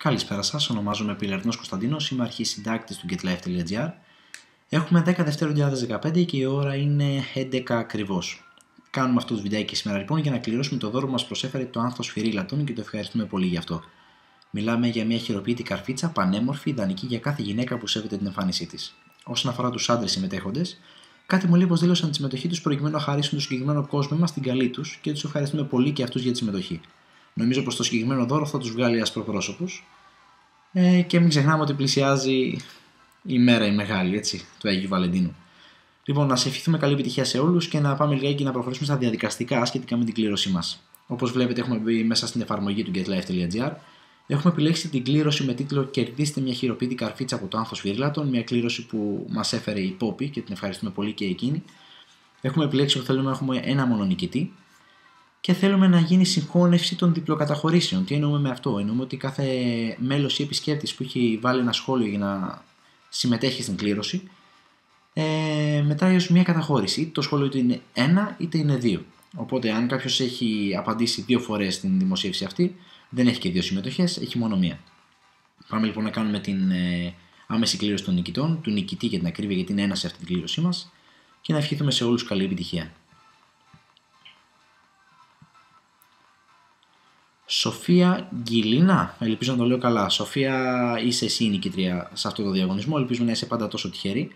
Καλησπέρα σας, ονομάζομαι Πηλερνός Κωνσταντίνος, είμαι αρχισυντάκτης του getlife.gr. Έχουμε 10 Δευτέρου 2015 και η ώρα είναι 11 ακριβώς. Κάνουμε αυτό το βιντεάκι σήμερα λοιπόν για να κληρώσουμε το δώρο που μας προσέφερε το άνθος Φυρίλατων και το ευχαριστούμε πολύ γι' αυτό. Μιλάμε για μια χειροποίητη καρφίτσα πανέμορφη, ιδανική για κάθε γυναίκα που σέβεται την εμφάνισή της. Όσον αφορά τους άντρες συμμετέχοντες, κάτι μου λέει πως δήλωσαν τη συμμετοχή τους προκειμένου να χαρίσουν το συγκεκριμένο κόσμο μας την καλή τους και τους ευχαριστούμε πολύ και αυτούς για τη συμμετοχή. Νομίζω πως το συγκεκριμένο δώρο θα τους βγάλει ασπροπρόσωπους. Και μην ξεχνάμε ότι πλησιάζει η μέρα η μεγάλη, έτσι, του Αγίου Βαλεντίνου. Λοιπόν, να σε ευχηθούμε καλή επιτυχία σε όλους και να πάμε λιγάκι να προχωρήσουμε στα διαδικαστικά σχετικά με την κλήρωσή μας. Όπως βλέπετε, έχουμε μπει μέσα στην εφαρμογή του getlife.gr. Έχουμε επιλέξει την κλήρωση με τίτλο «Κερδίστε μια χειροποίητη καρφίτσα από το άνθος Φυρίλατων», μια κλήρωση που μας έφερε η Πόπη και την ευχαριστούμε πολύ και εκείνη. Έχουμε επιλέξει ότι θέλουμε να έχουμε ένα μόνο νικητή. Και θέλουμε να γίνει συγχώνευση των διπλοκαταχωρήσεων. Τι εννοούμε με αυτό? Εννοούμε ότι κάθε μέλος ή επισκέπτης που έχει βάλει ένα σχόλιο για να συμμετέχει στην κλήρωση μετράει ως μια καταχώρηση. Είτε το σχόλιο του είναι 1 είτε είναι 2. Οπότε, αν κάποιος έχει απαντήσει 2 φορές στην δημοσίευση αυτή, δεν έχει και 2 συμμετοχές, έχει μόνο 1. Πάμε λοιπόν να κάνουμε την άμεση κλήρωση των νικητών, του νικητή για την ακρίβεια, γιατί είναι 1 σε αυτή την κλήρωσή μας, και να ευχηθούμε σε όλους καλή επιτυχία. Σοφία Γκυλίνα, ελπίζω να το λέω καλά. Σοφία, είσαι εσύ η νικήτρια σε αυτό το διαγωνισμό. Ελπίζουμε να είσαι πάντα τόσο τυχερή.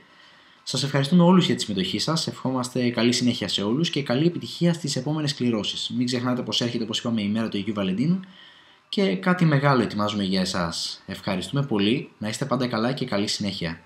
Σας ευχαριστούμε όλους για τη συμμετοχή σας. Ευχόμαστε καλή συνέχεια σε όλους και καλή επιτυχία στις επόμενες κληρώσεις. Μην ξεχνάτε πως έρχεται, όπως είπαμε, η μέρα του Αγίου Βαλεντίνου και κάτι μεγάλο ετοιμάζουμε για εσάς. Ευχαριστούμε πολύ. Να είστε πάντα καλά και καλή συνέχεια.